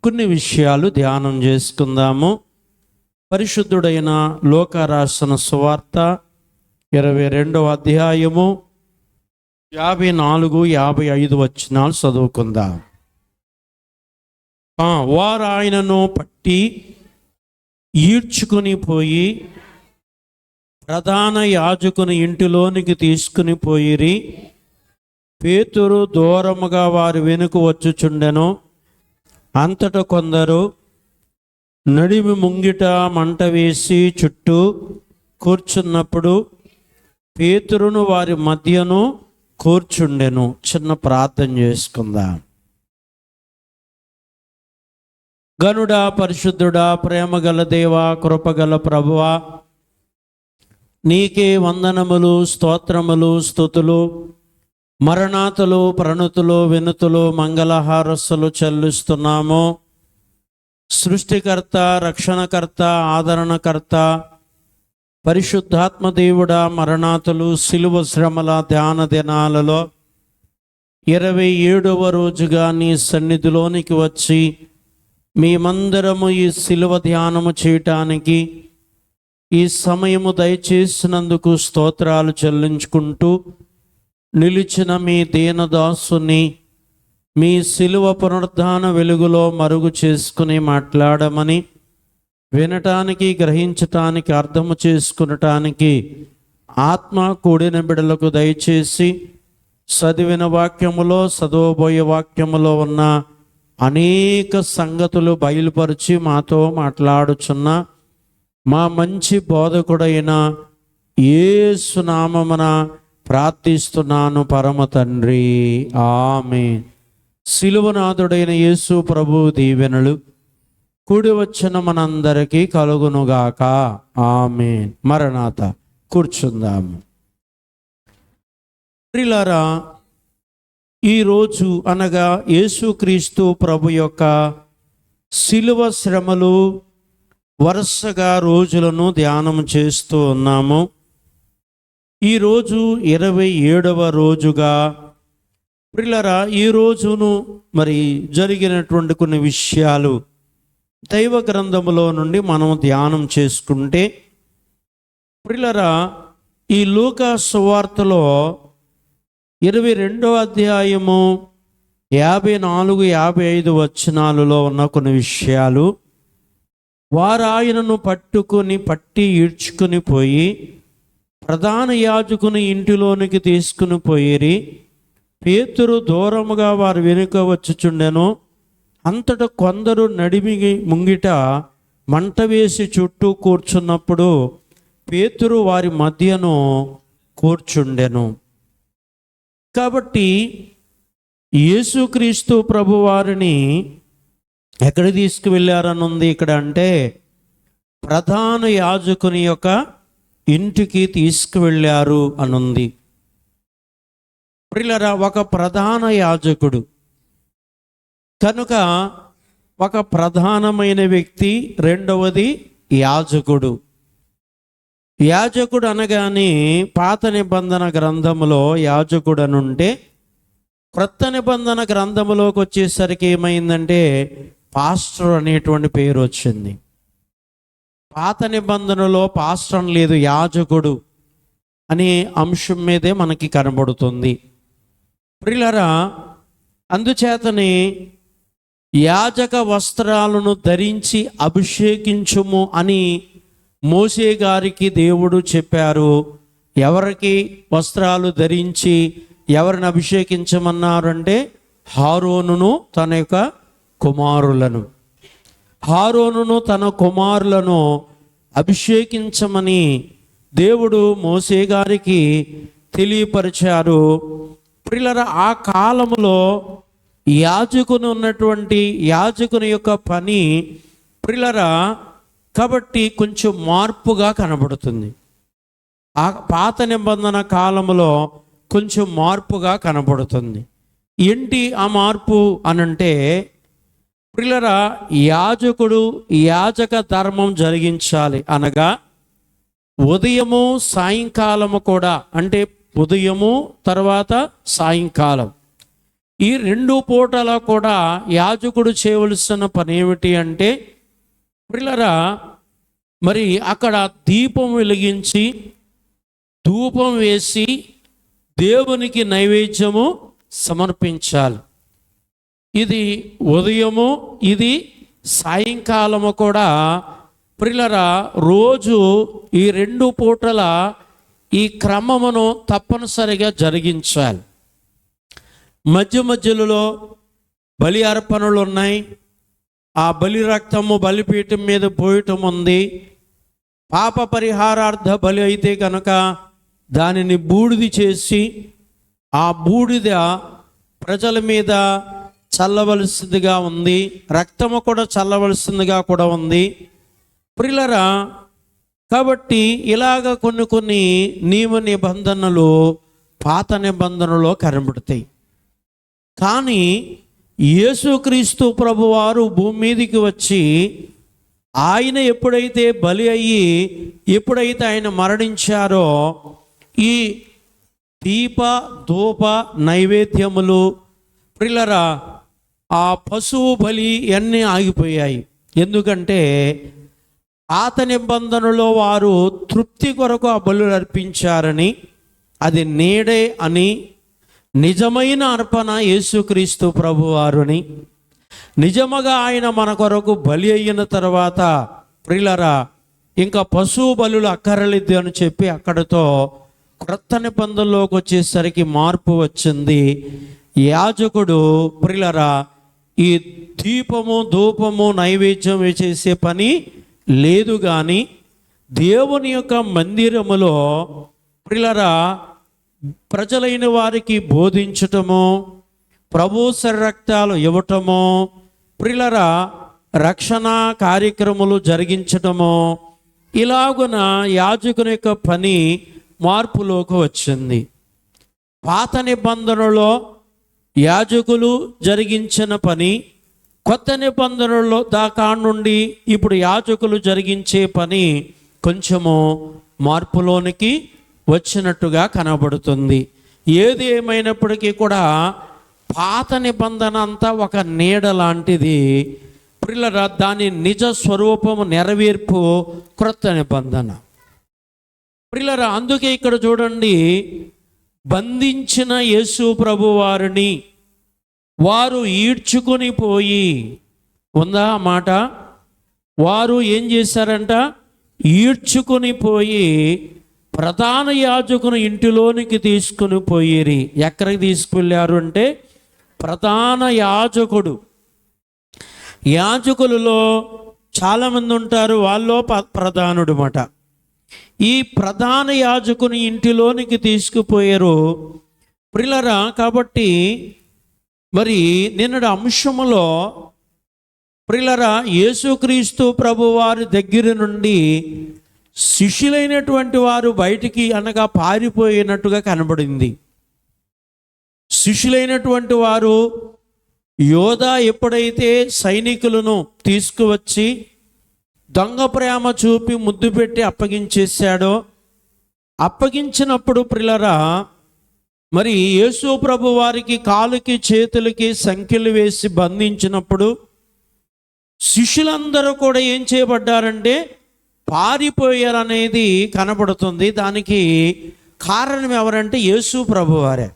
కొన్ని విషయాలు ధ్యానం చేసుకుందాము. పరిశుద్ధుడైన లూకా రాసిన సువార్త 22వ అధ్యాయము 54, 55 వచనాలు చదువుకుందాం. వారు ఆయనను పట్టి ఈడ్చుకుని పోయి ప్రధాన యాజకుని ఇంటిలోనికి తీసుకుని పోయిరి. పేతురు దూరముగా వారి వెనుక వచ్చుచుండెను. అంతటా కొందరు నడిమి ముంగిట మంట వేసి చుట్టూ కూర్చున్నప్పుడు పేతురును వారి మధ్యను కూర్చుండెను. చిన్న ప్రార్థన చేసుకుందాం. గనుడా, పరిశుద్ధుడా, ప్రేమగల దేవా, కృపగల ప్రభువా, నీకే వందనములు, స్తోత్రములు, స్తుతులు, మరణాతులు, ప్రణతులు, వినుతులు, మంగళహారస్సులు చెల్లిస్తున్నాము. సృష్టికర్త, రక్షణకర్త, ఆదరణకర్త, పరిశుద్ధాత్మ దేవుడా, మరణాతులు, శిలువ శ్రమల ధ్యాన దినాలలో 27వ రోజుగా నీ సన్నిధిలోనికి వచ్చి మేమందరము ఈ శిలువ ధ్యానము చేయటానికి ఈ సమయము దయచేసినందుకు స్తోత్రాలు చెల్లించుకుంటూ, నిలిచిన మీ దీనదాసుని మీ శిలువ పునరుద్ధాన వెలుగులో మరుగు చేసుకుని మాట్లాడమని, వినటానికి, గ్రహించటానికి, అర్థము చేసుకునటానికి ఆత్మ కూడిన బిడలకు దయచేసి చదివిన వాక్యములో, చదవబోయే వాక్యములో ఉన్న అనేక సంగతులు బయలుపరిచి మాతో మాట్లాడుచున్న మా మంచి బోధకుడైన యేసు నామమున ప్రార్థిస్తున్నాను పరమ తండ్రి, ఆమేన్. శిలువనాథుడైన యేసు ప్రభు దీవెనలు కూడి వచ్చిన మనందరికీ కలుగునుగాక, ఆమేన్. మరణాత. కూర్చుందాము. ప్రియులారా, ఈరోజు అనగా యేసుక్రీస్తు ప్రభు యొక్క శిలువ శ్రమలు వరుసగా రోజులను ధ్యానం చేస్తూ ఉన్నాము. ఈరోజు 27వ రోజుగా ప్రియులారా, ఈ రోజును మరి జరిగినటువంటి కొన్ని విషయాలు దైవ గ్రంథములో నుండి మనం ధ్యానం చేసుకుంటే, ప్రియులారా, ఈ లూకా సువార్తలో 22వ అధ్యాయము 54, 55 వచనాలలో ఉన్న కొన్ని విషయాలు. వారు ఆయనను పట్టి ఈడ్చుకుని పోయి ప్రధాన యాజకుని ఇంటిలోనికి తీసుకుని పోయిరి. పేతురు దూరముగా వారి వెనుక వచ్చుచుండెను. అంతటా కొందరు నడిమి ముంగిట మంట వేసి చుట్టూ కూర్చున్నప్పుడు పేతురు వారి మధ్యను కూర్చుండెను. కాబట్టి యేసుక్రీస్తు ప్రభు వారిని ఎక్కడ తీసుకువెళ్ళారని ఉంది ఇక్కడ అంటే, ప్రధాన యాజకుని యొక్క ఇంటికి తీసుకువెళ్ళారు అనుంది. ప్రియులారా, ఒక ప్రధాన యాజకుడు కనుక ఒక ప్రధానమైన వ్యక్తి, రెండవది యాజకుడు. యాజకుడు అనగానే పాత నిబంధన గ్రంథములో యాజకుడు అనుంటే, క్రొత్త నిబంధన గ్రంథములోకి వచ్చేసరికి ఏమైందంటే పాస్టర్ అనేటువంటి పేరు వచ్చింది. పాత నిబంధనలో పాస్టర్ అని లేదు, యాజకుడు అనే అంశం మీదే మనకి కనబడుతుంది. ప్రియులారా, అందుచేతనే యాజక వస్త్రాలను ధరించి అభిషేకించుము అని మోషే గారికి దేవుడు చెప్పారు. ఎవరికి వస్త్రాలు ధరించి ఎవరిని అభిషేకించమన్నారంటే హారోనును తన యొక్క కుమారులను. హారోనును తన కుమారులను అభిషేకించమని దేవుడు మోషే గారికి తెలియపరిచారు. ప్రియులారా, ఆ కాలంలో యాజకుని ఉన్నటువంటి యాజకుని యొక్క పని ప్రియులారా కాబట్టి కొంచెం మార్పుగా కనబడుతుంది. ఆ పాత నిబంధన కాలంలో కొంచెం మార్పుగా కనబడుతుంది. ఏంటి ఆ మార్పు అనంటే, ప్రియులారా, యాజకుడు యాజక ధర్మం జరిగించాలి అనగా ఉదయము సాయంకాలము కూడా, అంటే ఉదయము తర్వాత సాయంకాలం ఈ 2 పూటల కూడా యాజకుడు చేయవలసిన పని ఏమిటి అంటే, ప్రియులారా, మరి అక్కడ దీపం వెలిగించి ధూపం వేసి దేవునికి నైవేద్యము సమర్పించాలి. ఇది ఉదయము, ఇది సాయంకాలము కూడా ప్రియులారా రోజు ఈ 2 పూటల ఈ క్రమమును తప్పనిసరిగా జరిగించాలి. మధ్య మధ్యలో బలి అర్పణలు ఉన్నాయి. ఆ బలి రక్తము బలిపీఠం మీద పోయటం ఉంది. పాప పరిహారార్థ బలి అయితే కనుక దానిని బూడిద చేసి ఆ బూడిద ప్రజల మీద చల్లవలసిందిగా ఉంది. రక్తము కూడా చల్లవలసిందిగా కూడా ఉంది. ప్రియులారా, కాబట్టి ఇలాగ కొన్ని నియమ నిబంధనలు పాత నిబంధనలో కనబడతాయి. కానీ యేసుక్రీస్తు ప్రభువారు భూమి మీదికి వచ్చి ఆయన ఎప్పుడైతే బలి అయ్యి ఎప్పుడైతే ఆయన మరణించారో ఈ దీప ధూప నైవేద్యములు ప్రియులారా ఆ పశువు బలి అన్నీ ఆగిపోయాయి. ఎందుకంటే పాత నిబంధనలో వారు తృప్తి కొరకు ఆ బలులు అర్పించారని, అది నేడే అని, నిజమైన అర్పణ యేసుక్రీస్తు ప్రభువారుని, నిజముగా ఆయన మన కొరకు బలి అయిన తర్వాత ప్రియులారా ఇంకా పశువు బలులు అక్కర్లేదు అని చెప్పి అక్కడితో క్రొత్త నిబంధనలోకి వచ్చేసరికి మార్పు వచ్చింది. యాజకుడు ప్రియులారా ఈ దీపము ధూపము నైవేద్యం చేసే పని లేదు. కానీ దేవుని యొక్క మందిరములో ప్రియులారా ప్రజలైన వారికి బోధించటము, ప్రభు రక్తాలు ఇవ్వటము, ప్రియులారా రక్షణ కార్యక్రమాలు జరిగించటము, ఇలాగున యాజకుని యొక్క పని మార్పులోకి వచ్చింది. పాత నిబంధనలో యాజకులు జరిగించిన పని కొత్త నిబంధనలో దాకా నుండి ఇప్పుడు యాజకులు జరిగించే పని కొంచెము మార్పులోనికి వచ్చినట్టుగా కనబడుతుంది. ఏది ఏమైనప్పటికీ కూడా పాత నిబంధన అంతా ఒక నీడ లాంటిది. ప్రియులారా దాని నిజ స్వరూపము నెరవేర్పు క్రొత్త నిబంధన. ప్రియులారా అందుకే ఇక్కడ చూడండి, బంధించిన యేసు ప్రభు వారిని వారు ఈడ్చుకొని పోయి, ఉందా ఆ మాట? వారు ఏం చేశారంట? ఈడ్చుకొని పోయి ప్రధాన యాజకుని ఇంటిలోనికి తీసుకుని పోయిరి. ఎక్కడికి తీసుకువెళ్ళారు అంటే ప్రధాన యాజకులలో చాలామంది ఉంటారు, వాళ్ళు ప్రధానుడు మాట. ఈ ప్రధాన యాజకుని ఇంటిలోనికి తీసుకుపోయారు ప్రియులారా. కాబట్టి మరి నిన్నటి అంశములో ప్రియులారా యేసుక్రీస్తు ప్రభు వారి దగ్గర నుండి శిష్యులైనటువంటి వారు బయటికి అనగా పారిపోయినట్టుగా కనబడింది. శిష్యులైనటువంటి వారు యోధా ఎప్పుడైతే సైనికులను తీసుకువచ్చి దొంగ ప్రేమ చూపి ముద్దు పెట్టి అప్పగించేశాడో, అప్పగించినప్పుడు ప్రియులారా మరి యేసు ప్రభు వారికి కాలుకి చేతులకి సంకెళ్ళు వేసి బంధించినప్పుడు శిష్యులందరూ కూడా ఏం చేయబడ్డారంటే పారిపోయారనేది కనబడుతుంది. దానికి కారణం ఎవరంటే యేసు ప్రభు వారే.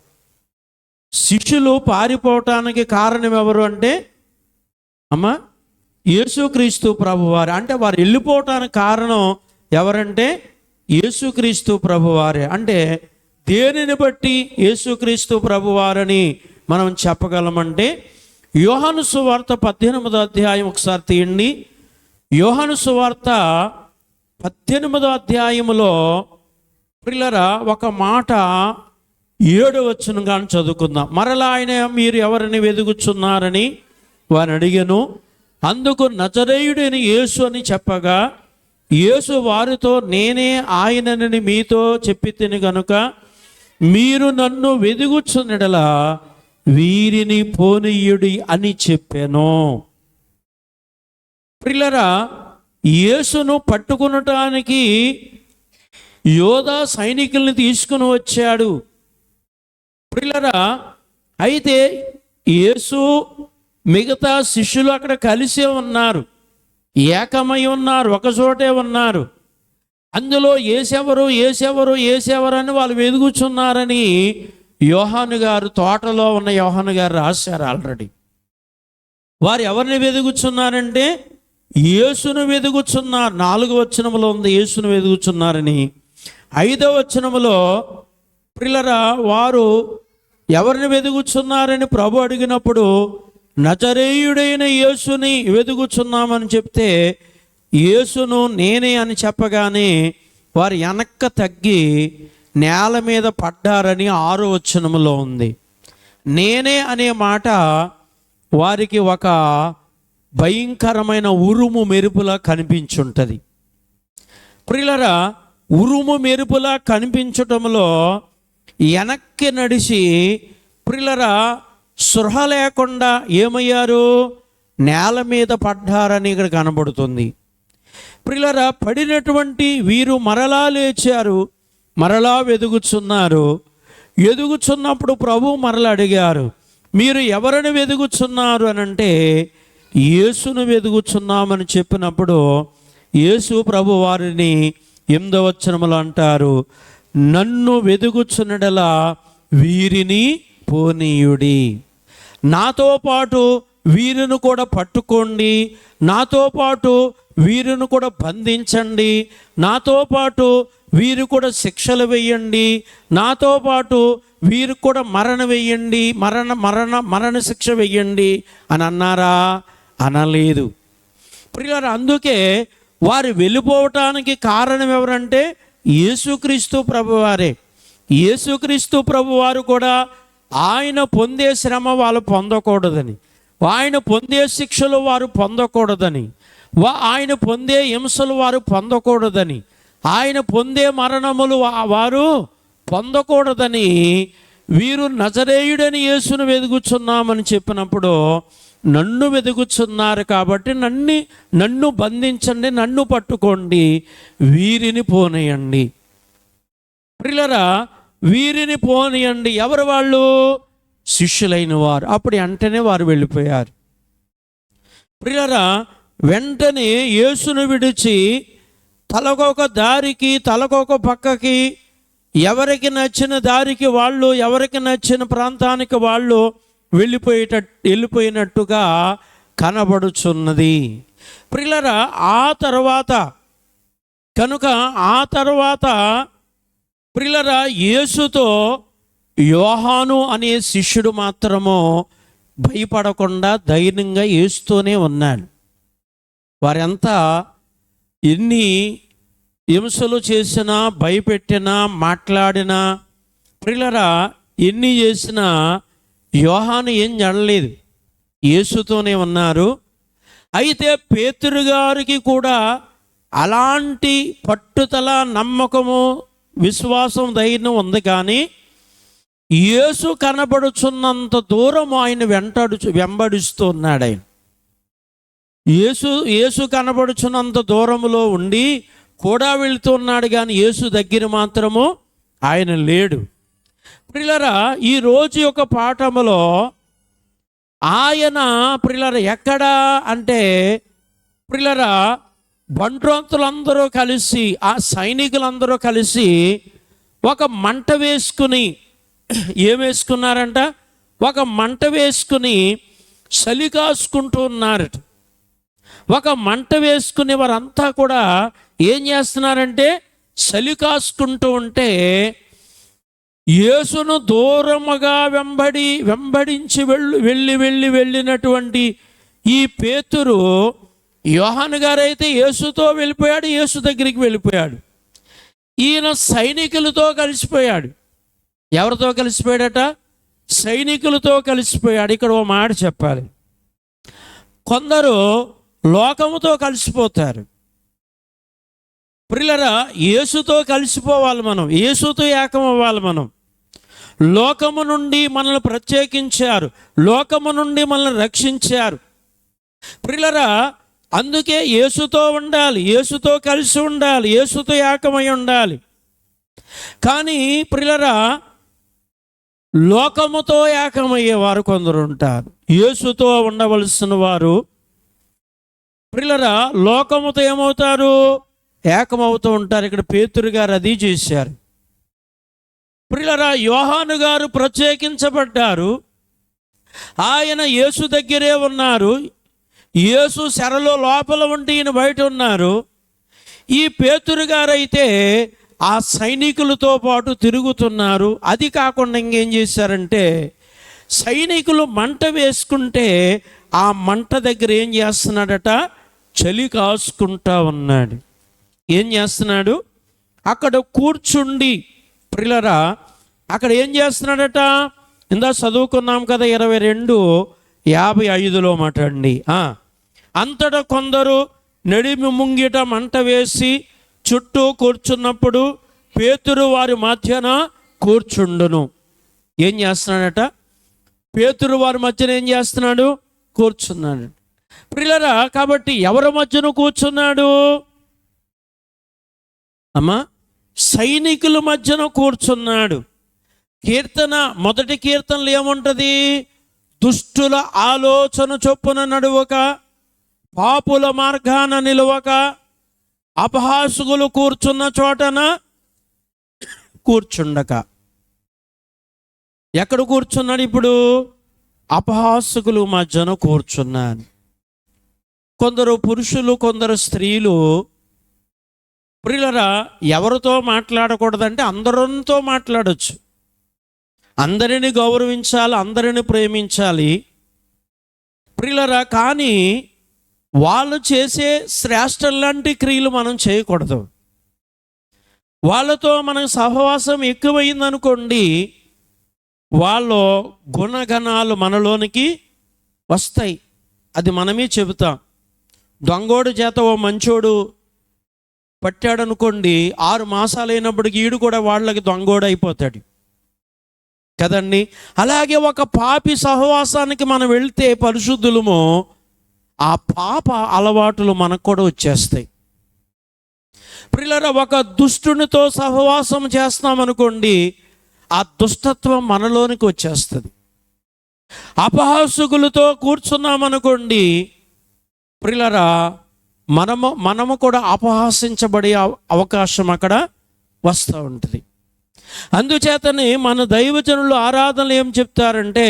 శిష్యులు పారిపోవటానికి కారణం ఎవరు అంటే యేసుక్రీస్తు ప్రభు వారే. అంటే వారు వెళ్ళిపోవటానికి కారణం ఎవరంటే యేసుక్రీస్తు ప్రభు వారే. అంటే దేనిని బట్టి యేసుక్రీస్తు ప్రభు వారని మనం చెప్పగలమంటే యోహాను సువార్త 18వ అధ్యాయం ఒకసారి తీయండి. యోహాను సువార్త 18వ అధ్యాయములో ప్రియులారా ఒక మాట 7వ వచనంగా చదువుకుందాం. మరలా ఆయన మీరు ఎవరిని వెదుగుచున్నారని వారిని అడిగాను. అందుకు నజరేయుడైన యేసు అని చెప్పగా యేసు వారితో నేనే ఆయనని మీతో చెప్పి తిని గనుక మీరు నన్ను వెదుగుచున్నడలా వీరిని పోనీయుడి అని చెప్పాను. ప్రియులారా యేసును పట్టుకునటానికి యోధా సైనికుల్ని తీసుకుని వచ్చాడు ప్రియులారా. అయితే యేసు మిగతా శిష్యులు అక్కడ కలిసే ఉన్నారు, ఏకమై ఉన్నారు, ఒకచోటే ఉన్నారు. అందులో ఏసెవరు అని వాళ్ళు వెదుగుచున్నారని యోహాను గారు, తోటలో ఉన్న యోహాను గారు రాశారు ఆల్రెడీ. వారు ఎవరిని వెదుగుచున్నారంటే యేసును వెదుగుచున్నారు. 4వ వచనములో ఉంది యేసును వెదుగుచున్నారని. 5వ వచనములో ప్రియులారా వారు ఎవరిని వెదుగుచున్నారని ప్రభు అడిగినప్పుడు నజరేయుడైన యేసుని వెదుగుచున్నామని చెప్తే యేసును నేనే అని చెప్పగానే వారు వెనక్క తగ్గి నేల మీద పడ్డారని 6వ వచనములో ఉంది. నేనే అనే మాట వారికి ఒక భయంకరమైన ఉరుము మెరుపులా కనిపించుంటుంది. ప్రియులారా ఉరుము మెరుపులా కనిపించటంలో వెనక్కి నడిచి ప్రియులారా సృహ లేకుండా ఏమయ్యారు, నేల మీద పడ్డారని ఇక్కడ కనబడుతుంది. ప్రియులారా పడినటువంటి వీరు మరలా లేచారు, మరలా వెదుగుచున్నారు. ఎదుగుచున్నప్పుడు ప్రభు మరలా అడిగారు, మీరు ఎవరిని వెదుగుచున్నారు అని అంటే యేసును వెదుగుచున్నామని చెప్పినప్పుడు యేసు ప్రభు వారిని 8వ వచనములో అంటారు, నన్ను వెదుగుచున్నడలా వీరిని పోనీయుడి, నాతో పాటు వీరిని కూడా పట్టుకోండి, నాతో పాటు వీరిని కూడా బంధించండి, నాతో పాటు వీరు కూడా శిక్షలు వేయండి, నాతో పాటు వీరు కూడా మరణ శిక్ష వేయండి అని అన్నారా? అనలేదు. ప్రియులారా అందుకే వారు వెళ్ళిపోవటానికి కారణం ఎవరంటే యేసుక్రీస్తు ప్రభువారే. యేసుక్రీస్తు ప్రభువారు కూడా ఆయన పొందే శ్రమ వాళ్ళు పొందకూడదని, ఆయన పొందే శిక్షలు వారు పొందకూడదని, ఆయన పొందే హింసలు వారు పొందకూడదని, ఆయన పొందే మరణములు వారు పొందకూడదని వీరు నజరేయుడని యేసును వెదుగుచున్నామని చెప్పినప్పుడు నన్ను వెదుగుచున్నారు కాబట్టి నన్ను బంధించండి, నన్ను పట్టుకోండి, వీరిని పోనీయండి. ప్రియులారా వీరిని పోనీయండి. ఎవరు వాళ్ళు? శిష్యులైన వారు. అప్పుడు వెంటనే వారు వెళ్ళిపోయారు. ప్రియులారా వెంటనే యేసును విడిచి తలకొక దారికి, తలకొక పక్కకి, ఎవరికి నచ్చిన దారికి వాళ్ళు, ఎవరికి నచ్చిన ప్రాంతానికి వాళ్ళు వెళ్ళిపోయినట్టుగా కనబడుచున్నది. ప్రియులారా ఆ తర్వాత ప్రియులారా యేసుతో యోహాను అనే శిష్యుడు మాత్రము భయపడకుండా ధైర్యంగా యేసుతోనే ఉన్నాడు. వారెంతా ఎన్ని హింసలు చేసినా, భయపెట్టినా, మాట్లాడినా, ప్రియులారా ఎన్ని చేసినా యోహాను ఏం జడలేదు, యేసుతోనే ఉన్నారు. అయితే పేతురు గారికి కూడా అలాంటి పట్టుదల, నమ్మకము, విశ్వాసం, ధైర్యం ఉంది. కానీ యేసు కనబడుచున్నంత దూరం ఆయన వెంబడిస్తున్నాడు. ఆయన యేసు కనబడుచున్నంత దూరంలో ఉండి కూడా వెళుతున్నాడు, కానీ యేసు దగ్గర మాత్రము ఆయన లేడు. ప్రియులారా ఈరోజు యొక్క పాఠములో ఆయన ప్రియులారా ఎక్కడా అంటే ప్రియులారా బంట్రోతులందరూ కలిసి, ఆ సైనికులందరూ కలిసి ఒక మంట వేసుకుని, ఏం వేసుకున్నారంట? ఒక మంట వేసుకుని చలి కాసుకుంటూ ఉన్నారట. ఒక మంట వేసుకుని వారంతా కూడా ఏం చేస్తున్నారంటే చలి కాసుకుంటూ ఉంటే యేసును దూరముగా వెంబడించి వెళ్ళినటువంటి ఈ పేతురు, యోహాను గారైతే యేసుతో వెళ్ళిపోయాడు, యేసు దగ్గరికి వెళ్ళిపోయాడు. ఈయన సైనికులతో కలిసిపోయాడు. ఎవరితో కలిసిపోయాడట? సైనికులతో కలిసిపోయాడు. ఇక్కడ ఓ మాట చెప్పాలి, కొందరు లోకముతో కలిసిపోతారు. ప్రియులారా యేసుతో కలిసిపోవాలి మనం, యేసుతో ఏకం అవ్వాలి మనం. లోకము నుండి మనల్ని ప్రత్యేకించారు, లోకము నుండి మనల్ని రక్షించారు. ప్రియులారా అందుకే యేసుతో ఉండాలి, యేసుతో కలిసి ఉండాలి, యేసుతో ఏకమై ఉండాలి. కానీ ప్రియులారా లోకముతో ఏకమయ్యే వారు కొందరు ఉంటారు. యేసుతో ఉండవలసిన వారు ప్రియులారా లోకముతో ఏమవుతారు? ఏకమవుతూ ఉంటారు. ఇక్కడ పేతురు గారు అది చేశారు. ప్రియులారా యోహాను గారు ప్రత్యేకించబడ్డారు. ఆయన యేసు దగ్గరే ఉన్నారు. యేసు చెరలో లోపల ఉండి ఈయన బయట ఉన్నారు. ఈ పేతురు గారైతే ఆ సైనికులతో పాటు తిరుగుతున్నారు. అది కాకుండా ఇంకేం చేశారంటే, సైనికులు మంట వేసుకుంటే ఆ మంట దగ్గర ఏం చేస్తున్నాడట? చలి కాసుకుంటా ఉన్నాడు. ఏం చేస్తున్నాడు? అక్కడ కూర్చుండి ప్రియులారా అక్కడ ఏం చేస్తున్నాడట? ఇందా చదువుకున్నాం కదా 22:55 మాటండి. అంతటా కొందరు నడిమి ముంగిట మంట వేసి చుట్టూ కూర్చున్నప్పుడు పేతురు వారి మధ్యన కూర్చుండును. ఏం చేస్తున్నాడట? పేతురు వారి మధ్యన ఏం చేస్తున్నాడు? కూర్చున్నాడు. ప్రియులారా కాబట్టి ఎవరి మధ్యన కూర్చున్నాడు? అమ్మా సైనికుల మధ్యన కూర్చున్నాడు. కీర్తన మొదటి కీర్తనలు ఏముంటుంది? దుష్టుల ఆలోచన చొప్పున నడువక, పాపుల మార్గాన నిలవక, అపహాసుకులు కూర్చున్న చోటన కూర్చుండక. ఎక్కడ కూర్చున్నాడు ఇప్పుడు? అపహాసుకులు మధ్యన కూర్చున్నాను. కొందరు పురుషులు, కొందరు స్త్రీలు ప్రియులారా ఎవరితో మాట్లాడకూడదంటే అందరితో మాట్లాడొచ్చు. అందరిని గౌరవించాలి, అందరిని ప్రేమించాలి ప్రియులారా. కానీ వాళ్ళు చేసే శ్రేష్టం లాంటి క్రియలు మనం చేయకూడదు. వాళ్ళతో మనకు సహవాసం ఎక్కువైందనుకోండి, వాళ్ళ గుణగణాలు మనలోనికి వస్తాయి. అది మనమే చెబుతాం. దొంగోడు చేత ఓ మంచోడు పట్టాడనుకోండి, 6 మాసాలు అయినప్పటికీ ఈడు కూడా వాళ్ళకి దొంగోడు అయిపోతాడు కదండి. అలాగే ఒక పాపి సహవాసానికి మనం వెళ్తే పరిశుద్ధులము, ఆ పాప అలవాటులు మనకు కూడా వచ్చేస్తాయి. ప్రియులారా ఒక దుష్టునితో సహవాసం చేస్తామనుకోండి, ఆ దుష్టత్వం మనలోనికి వచ్చేస్తుంది. అపహాసుకులతో కూర్చున్నామనుకోండి ప్రియులారా మనము కూడా అపహాసించబడే అవకాశం అక్కడ వస్తూ ఉంటుంది. అందుచేతనే మన దైవజనులు ఆరాధనలు ఏం చెప్తారంటే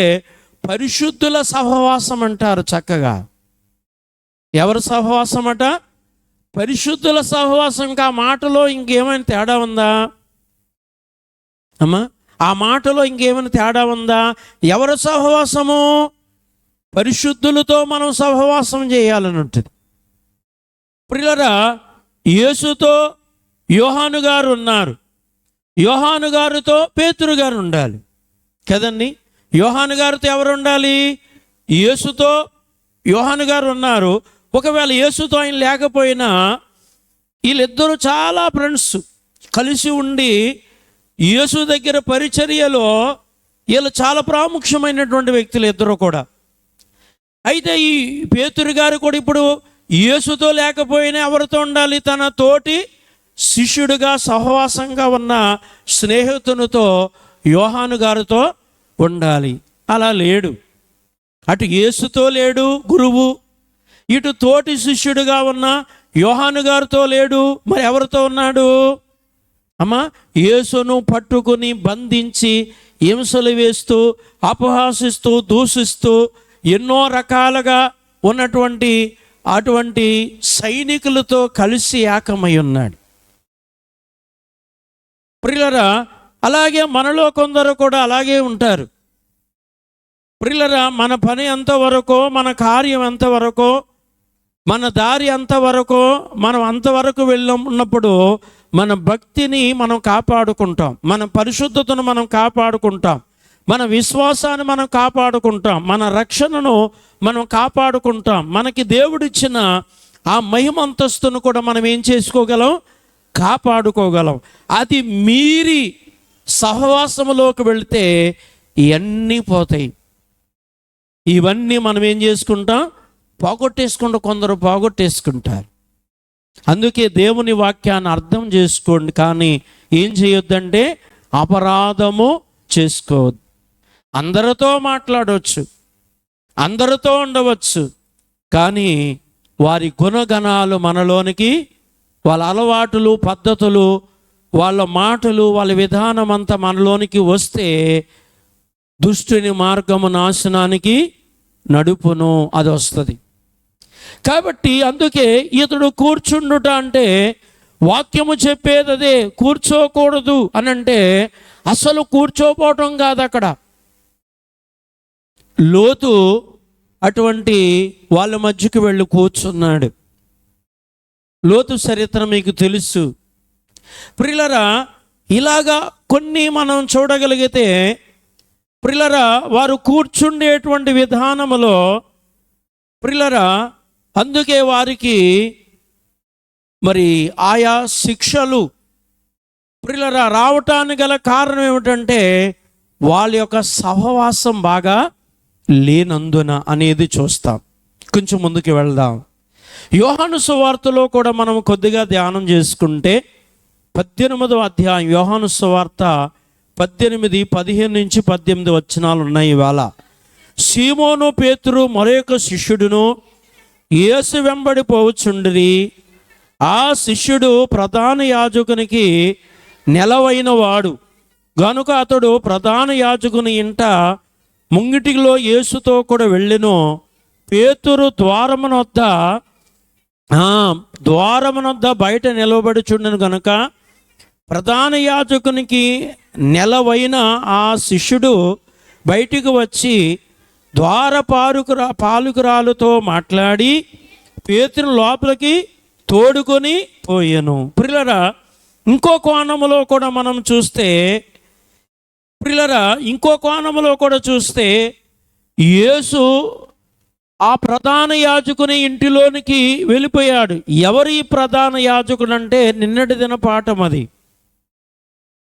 పరిశుద్ధుల సహవాసం అంటారు చక్కగా. ఎవరి సహవాసం అట? పరిశుద్ధుల సహవాసం. ఇంకా ఆ మాటలో ఇంకేమైనా తేడా ఉందా అమ్మా? ఆ మాటలో ఇంకేమైనా తేడా ఉందా? ఎవరి సహవాసము? పరిశుద్ధులతో మనం సహవాసం చేయాలని ఉంటుంది. ప్రియులారా యేసుతో యోహాను గారు ఉన్నారు. యోహాను గారితో పేతురు గారు ఉండాలి కదండి. యోహాను గారితో ఎవరు ఉండాలి? యేసుతో యోహాను గారు ఉన్నారు. ఒకవేళ యేసుతో ఆయన లేకపోయినా వీళ్ళిద్దరూ చాలా ఫ్రెండ్స్ కలిసి ఉండి యేసు దగ్గర పరిచర్యలో వీళ్ళు చాలా ప్రాముఖ్యమైనటువంటి వ్యక్తులు ఇద్దరు కూడా. అయితే ఈ పేతురు గారు కూడా ఇప్పుడు యేసుతో లేకపోయినా ఎవరితో ఉండాలి? తన తోటి శిష్యుడిగా సహవాసంగా ఉన్న స్నేహితునితో యోహాను గారితో ఉండాలి. అలా లేడు. అటు యేసుతో లేడు గురువు, ఇటు తోటి శిష్యుడిగా ఉన్న యోహాను గారితో లేడు. మరి ఎవరితో ఉన్నాడు అమ్మా? యేసును పట్టుకుని బంధించి హింసలు వేస్తూ అపహాసిస్తూ దూషిస్తూ ఎన్నో రకాలుగా ఉన్నటువంటి అటువంటి సైనికులతో కలిసి ఏకమై ఉన్నాడు. ప్రియులారా అలాగే మనలో కొందరు కూడా అలాగే ఉంటారు. ప్రియులారా మన పని ఎంతవరకో, మన కార్యం ఎంతవరకో, మన దారి అంతవరకు మనం అంతవరకు ఉన్నప్పుడు మన భక్తిని మనం కాపాడుకుంటాం, మన పరిశుద్ధతను మనం కాపాడుకుంటాం, మన విశ్వాసాన్ని మనం కాపాడుకుంటాం, మన రక్షణను మనం కాపాడుకుంటాం. మనకి దేవుడిచ్చిన ఆ మహిమంతస్తును కూడా మనం ఏం చేసుకోగలం? కాపాడుకోగలం. అది మీరి సహవాసములోకి వెళితే ఇవన్నీ పోతాయి. ఇవన్నీ మనం ఏం చేసుకుంటాం? పోగొట్టేసుకుంటాం. కొందరు పోగొట్టేసుకుంటారు. అందుకే దేవుని వాక్యాన్ని అర్థం చేసుకోండి, కానీ ఏం చేయొద్దంటే అపరాధము చేసుకోవద్దు. అందరితో మాట్లాడవచ్చు, అందరితో ఉండవచ్చు, కానీ వారి గుణగణాలు మనలోనికి, వాళ్ళ అలవాటులు, పద్ధతులు, వాళ్ళ మాటలు, వాళ్ళ విధానం అంతా మనలోనికి వస్తే దుష్టుని మార్గము నాశనానికి నడుపును, అది వస్తుంది. కాబట్టి అందుకే ఇతడు కూర్చుండుట అంటే వాక్యము చెప్పేది అదే. కూర్చోకూడదు అని అంటే అసలు కూర్చోపోవటం కాదు. అక్కడ లోతు అటువంటి వాళ్ళ మధ్యకి వెళ్ళి కూర్చున్నాడు. లోతు చరిత్ర మీకు తెలుసు ప్రియులరా. ఇలాగా కొన్ని మనం చూడగలిగితే ప్రియులరా, వారు కూర్చుండేటువంటి విధానములో ప్రియులరా, అందుకే వారికి మరి ఆయా శిక్షలు ప్రియులరా రావటానికి గల కారణం ఏమిటంటే వాళ్ళ యొక్క సహవాసం బాగా లేనందున అనేది చూస్తాం. కొంచెం ముందుకు వెళ్దాం. యోహాను సువార్తలో కూడా మనం కొద్దిగా ధ్యానం చేసుకుంటే 18వ అధ్యాయం యోహాను సువార్త 18, 15 నుంచి 18 వచనాలు ఉన్నాయి. ఇవాళ సీమోను పేతురు మరొక శిష్యుడును యేసు వెంబడి పోవుచుండిరి. ఆ శిష్యుడు ప్రధాన యాజకునికి నెలవైన వాడు గనుక అతడు ప్రధాన యాజకుని ఇంట ముంగిటిలో యేసుతో కూడా వెళ్ళెను. పేతురు ద్వారమునొద్ద బయట నిలబడుచుండెను గనుక ప్రధాన యాజకునికి నెలవైన ఆ శిష్యుడు బయటికి వచ్చి పాలుకురాలతో మాట్లాడి పేతురు లోపలికి తోడుకొని పోయెను. ప్రియులరా, ఇంకో కోణములో కూడా మనం చూస్తే యేసు ఆ ప్రధాన యాజకుని ఇంటిలోనికి వెళ్ళిపోయాడు. ఎవరు ఈ ప్రధాన యాజకుడు అంటే నిన్నటి దిన పాఠం అది.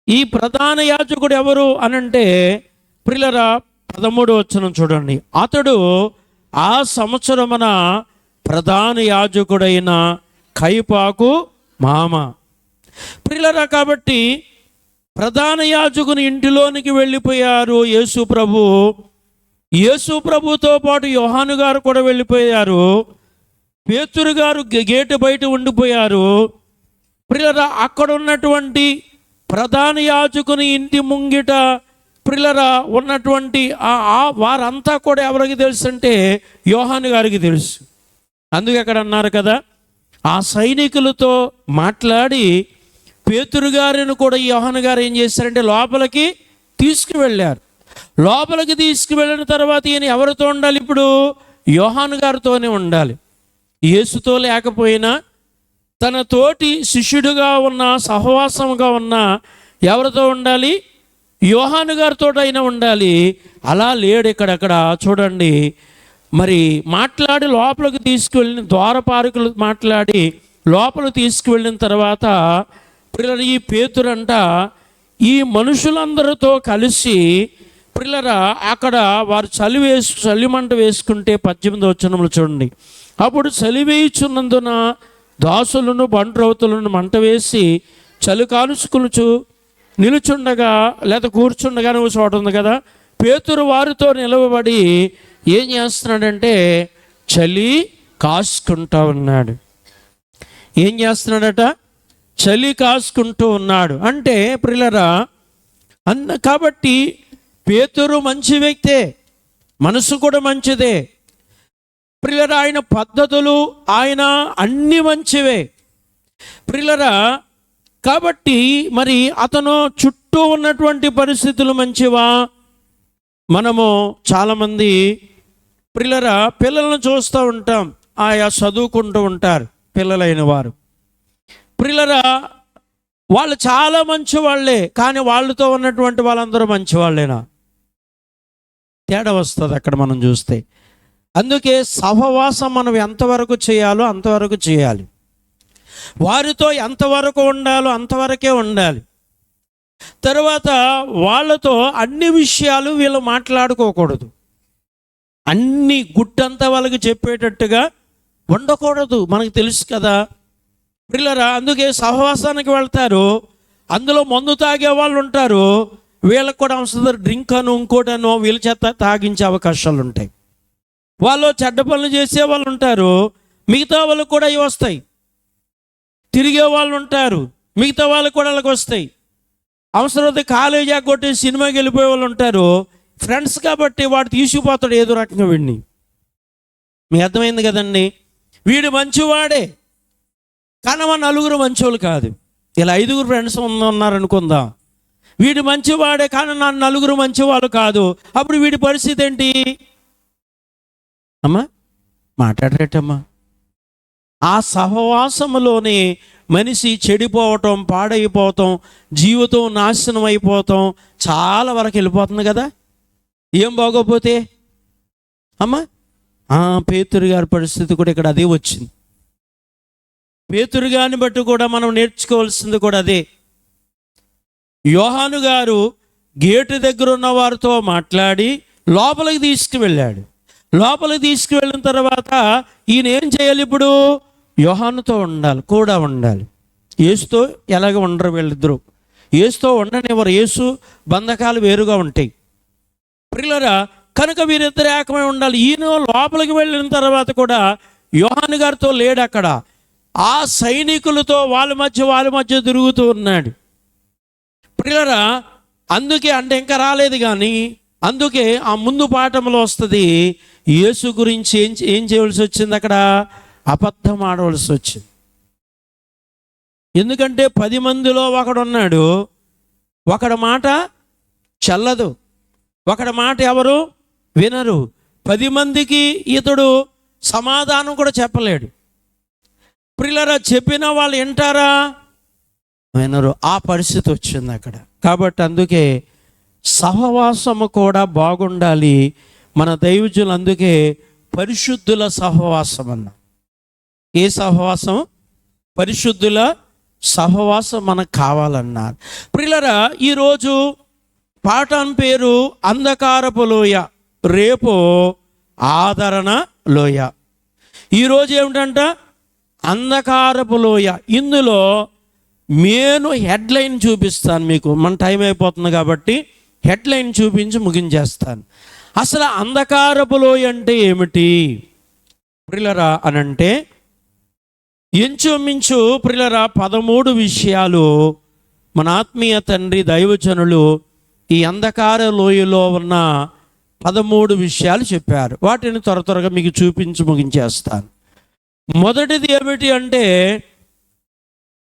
ఈ ప్రధాన యాజకుడు ఎవరు అనంటే ప్రియులరా 13వ వచనం చూడండి. అతడు ఆ సంవత్సరమున ప్రధాన యాజకుడైన కయపాకు మామ. ప్రియులరా, కాబట్టి ప్రధాన యాజకుని ఇంటిలోనికి వెళ్ళిపోయారు యేసు ప్రభు. యేసు ప్రభుతో పాటు యోహాను గారు కూడా వెళ్ళిపోయారు. పేతురు గారు గేటు బయట ఉండిపోయారు. ప్రియులరా, అక్కడ ఉన్నటువంటి ప్రధాన యాజకుని ఇంటి ముంగిట ప్రియులరా ఉన్నటువంటి వారంతా కూడా ఎవరికి తెలుసు అంటే యోహాను గారికి తెలుసు. అందుకే అక్కడ అన్నారు కదా, ఆ సైనికులతో మాట్లాడి పేతురు గారిని కూడా యోహాను గారు ఏం చేశారంటే లోపలికి తీసుకువెళ్ళారు. లోపలికి తీసుకువెళ్ళిన తర్వాత ఈయన ఎవరితో ఉండాలి? ఇప్పుడు యోహాను గారితోనే ఉండాలి. యేసుతో లేకపోయినా తన తోటి శిష్యుడుగా ఉన్న, సహవాసముగా ఉన్న ఎవరితో ఉండాలి? యోహాను గారితో అయినా ఉండాలి. అలా లేడు. ఇక్కడక్కడ చూడండి, మరి మాట్లాడి లోపలికి తీసుకువెళ్ళిన ద్వారపాలకులు మాట్లాడి లోపలికి తీసుకువెళ్ళిన తర్వాత ఈ పేతురంట ఈ మనుషులందరితో కలిసి ప్రియులరా అక్కడ వారు చలిమంట వేసుకుంటే 18వ వచనంలో చూడండి. అప్పుడు చలి వేయుచున్నందున దాసులను బండ్రౌతులను మంట వేసి చలి కాల్చుకునుచు నిలుచుండగా లేదా కూర్చుండగా నువ్వు చోట ఉంది కదా, పేతురు వారితో నిలవబడి ఏం చేస్తున్నాడంటే చలి కాసుకుంటూ ఉన్నాడు. ఏం చేస్తున్నాడట? చలి కాసుకుంటూ ఉన్నాడు. అంటే ప్రియులరా కాబట్టి పేతురు మంచి వ్యక్తే, మనసు కూడా మంచిదే. ప్రియులరా, ఆయన పద్ధతులు ఆయన అన్ని మంచివే ప్రియులరా. కాబట్టి మరి అతను చుట్టూ ఉన్నటువంటి పరిస్థితులు మంచివా? మనము చాలామంది ప్రియులరా పిల్లలను చూస్తూ ఉంటాం, ఆయా చదువుకుంటూ ఉంటారు పిల్లలైన వారు. ప్రియులరా వాళ్ళు చాలా మంచి వాళ్ళే, కానీ వాళ్ళతో ఉన్నటువంటి వాళ్ళందరూ మంచి వాళ్ళేనా? తేడా వస్తుంది అక్కడ మనం చూస్తే. అందుకే సహవాసం మనం ఎంతవరకు చేయాలో అంతవరకు చేయాలి. వారితో ఎంతవరకు ఉండాలో అంతవరకే ఉండాలి. తర్వాత వాళ్ళతో అన్ని విషయాలు వీళ్ళు మాట్లాడుకోకూడదు. అన్ని గుట్టంతా వాళ్ళకి చెప్పేటట్టుగా ఉండకూడదు. మనకు తెలుసు కదా ప్రియులరా. అందుకే సహవాసానికి వెళ్తారు, అందులో మందు తాగే వాళ్ళు ఉంటారు, వీళ్ళకి కూడా అవసరం డ్రింక్ అను ఇంకోటనో వీళ్ళ చేత తాగించే అవకాశాలు ఉంటాయి. వాళ్ళు చెడ్డ పనులు చేసే వాళ్ళు ఉంటారు, మిగతా వాళ్ళకు కూడా ఇవి వస్తాయి. తిరిగే వాళ్ళు ఉంటారు, మిగతా వాళ్ళకు కూడా వాళ్ళకి వస్తాయి. అవసరమైతే కాలేజీ కొట్టి సినిమాకి వెళ్ళిపోయే వాళ్ళు ఉంటారు. ఫ్రెండ్స్ కాబట్టి వాడు తీసుకుపోతాడు ఏదో రకంగా వీడిని. మీకు అర్థమైంది కదండి. వీడు మంచివాడే కానీ మన నలుగురు మంచోళ్ళు కాదు. ఇలా 5 ఫ్రెండ్స్ ఉన్నారనుకుందాం. వీడు మంచివాడే కానీ నా నలుగురు మంచివాళ్ళు కాదు. అప్పుడు వీడి పరిస్థితి ఏంటి? అమ్మా మాట్లాడరేటమ్మా. ఆ సహవాసములోనే మనిషి చెడిపోవటం, పాడైపోవటం, జీవితం నాశనం అయిపోవటం చాలా వరకు వెళ్ళిపోతుంది కదా. ఏం బాగోపోతే అమ్మా. పేతురు గారి పరిస్థితి కూడా ఇక్కడ అదే వచ్చింది. పేతురు గారిని బట్టి కూడా మనం నేర్చుకోవాల్సింది కూడా అదే. యోహాను గారు గేటు దగ్గర ఉన్న వారితో మాట్లాడి లోపలికి తీసుకువెళ్ళాడు. లోపలికి తీసుకువెళ్ళిన తర్వాత ఈయన ఏం చేయాలి? ఇప్పుడు యోహానుతో ఉండాలి, కూడా ఉండాలి. యేసుతో ఎలాగ ఉండరు వీళ్ళిద్దరూ. యేసుతో ఉండనివ్వరు. యేసు బంధకాలు వేరుగా ఉంటాయి ప్రియులారా. కనుక వీరిద్దరు ఏకమై ఉండాలి. ఈయన లోపలికి వెళ్ళిన తర్వాత కూడా యోహాను గారితో లేడు అక్కడ. ఆ సైనికులతో వాళ్ళ మధ్య తిరుగుతూ ఉన్నాడు ప్రియులారా. అందుకే అంటే ఇంకా రాలేదు కానీ అందుకే ఆ ముందు పాఠంలో వస్తుంది, యేసు గురించి ఏం చేయవలసి వచ్చింది? అక్కడ అబద్ధం ఆడవలసి వచ్చింది. ఎందుకంటే 10 మందిలో ఒకడున్నాడు, ఒకడి మాట చెల్లదు, ఒకడి మాట ఎవరు వినరు. 10 మందికి ఇతడు సమాధానం కూడా చెప్పలేడు. ప్రియులారా, చెప్పిన వాళ్ళు వింటారా? వినరు. ఆ పరిస్థితి వచ్చింది అక్కడ. కాబట్టి అందుకే సహవాసము కూడా బాగుండాలి. మన దైవజనులు అందుకే పరిశుద్ధుల సహవాసం అన్న. ఏ సహవాసం? పరిశుద్ధుల సహవాసం మనకు కావాలన్నారు. ప్రియులారా, ఈరోజు పాఠం పేరు అంధకారపు లోయ, రేపు ఆదరణ లోయ. ఈరోజు ఏమిటంట? అంధకారపు లోయ. ఇందులో నేను హెడ్లైన్ చూపిస్తాను మీకు. మన టైం అయిపోతుంది కాబట్టి హెడ్లైన్ చూపించి ముగించేస్తాను. అసలు అంధకారపు లోయ అంటే ఏమిటి ప్రియులారా అనంటే, ఇంచుమించు ప్రియులారా 13 విషయాలు మన ఆత్మీయ తండ్రి దైవజనులు ఈ అంధకార లోయలో ఉన్న 13 విషయాలు చెప్పారు. వాటిని త్వరగా మీకు చూపించి ముగించేస్తాను. మొదటిది ఏమిటి అంటే,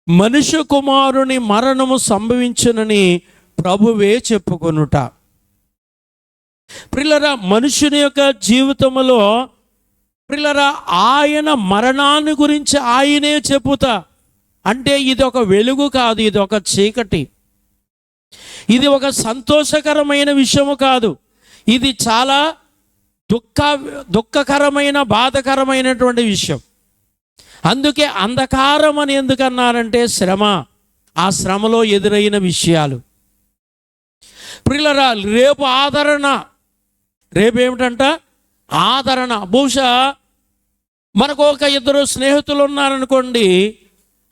మనుష్య కుమారుని మరణము సంభవించునని ప్రభువే చెప్పుకొనుట. ప్రియులారా, మనుషుని యొక్క జీవితంలో ప్రియులారా ఆయన మరణాన్ని గురించి ఆయనే చెప్పుతా. అంటే ఇది ఒక వెలుగు కాదు, ఇది ఒక చీకటి. ఇది ఒక సంతోషకరమైన విషయము కాదు. ఇది చాలా దుఃఖకరమైన, బాధకరమైనటువంటి విషయం. అందుకే అంధకారం అని ఎందుకన్నారంటే శ్రమ, ఆ శ్రమలో ఎదురైన విషయాలు. ప్రియులారా, రేపు ఆదరణ. రేపేమిటంట? ఆదరణ. బహుశా మనకు ఒక 2 స్నేహితులు ఉన్నారనుకోండి,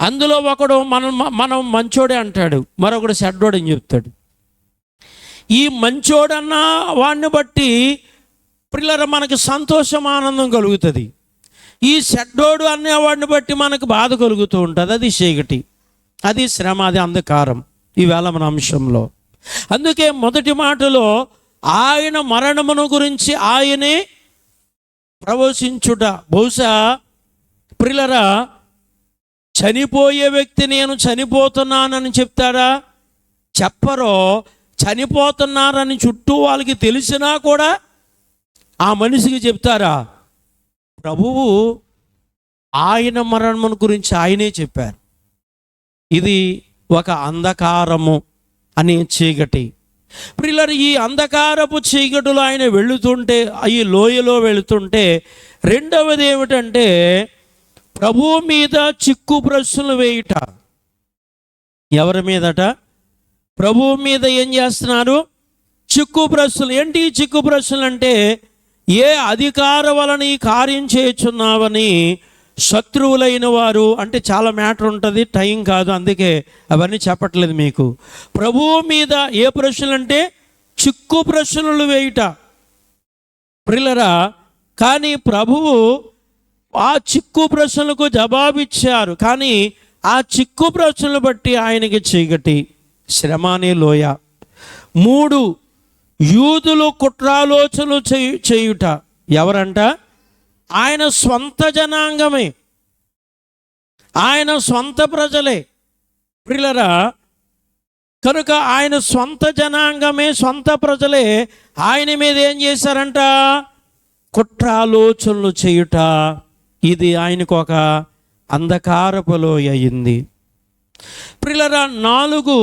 అందులో ఒకడు మనం మంచోడే అంటాడు, మరొకడు చెడ్డోడని చెప్తాడు. ఈ మంచోడన్న వాడిని బట్టి ప్రియులారా మనకు సంతోషం, ఆనందం కలుగుతుంది. ఈ చెడ్డోడు అనేవాడిని బట్టి మనకు బాధ కలుగుతూ ఉంటుంది. అది చీకటి, అది శ్రమ, అది అంధకారం. ఈవేళ మన అంశంలో అందుకే మొదటి మాటలో ఆయన మరణమును గురించి ఆయనే ప్రవచించుట. బహుశా ప్రియులారా చనిపోయే వ్యక్తి నేను చనిపోతున్నానని చెప్తాడా? చెప్పరో. చనిపోతున్నారని చుట్టూ వాళ్ళకి తెలిసినా కూడా ఆ మనిషికి చెప్తారా? ప్రభువు ఆయన మరణమును గురించి ఆయనే చెప్పారు. ఇది ఒక అంధకారము అనే చీకటి. ప్రియులారా, ఈ అంధకారపు చీకటిలో ఆయన వెళుతుంటే, ఈ లోయలో వెళుతుంటే, రెండవది ఏమిటంటే ప్రభువు మీద చిక్కు ప్రశ్నలు వేయుట. ఎవరి మీదట? ప్రభువు మీద ఏం చేస్తున్నారు? చిక్కు ప్రశ్నలు. ఏంటి చిక్కు ప్రశ్నలు అంటే, ఏ అధికారం వలన ఈ కార్యం చేయుచున్నావని శత్రువులైన వారు అంటే చాలా మ్యాటర్ ఉంటుంది, టైం కాదు, అందుకే అవన్నీ చెప్పట్లేదు మీకు. ప్రభువు మీద ఏ ప్రశ్నలు అంటే చిక్కు ప్రశ్నలు వేయుట ప్రియులారా. కానీ ప్రభువు ఆ చిక్కు ప్రశ్నలకు జవాబిచ్చారు. కానీ ఆ చిక్కు ప్రశ్నలు బట్టి ఆయనకి చీకటి, శ్రమ అనే లోయ. 3, యూదులు కుట్రాలోచనలు చేయుట. ఎవరంట? ఆయన స్వంత జనాంగమే, ఆయన స్వంత ప్రజలే ప్రియులారా. కనుక ఆయన స్వంత జనాంగమే, స్వంత ప్రజలే ఆయన మీద ఏం చేశారంట? కుట్రాలోచనలు చేయుట. ఇది ఆయనకు ఒక అంధకారపు లోయ అయింది ప్రియులారా. 4,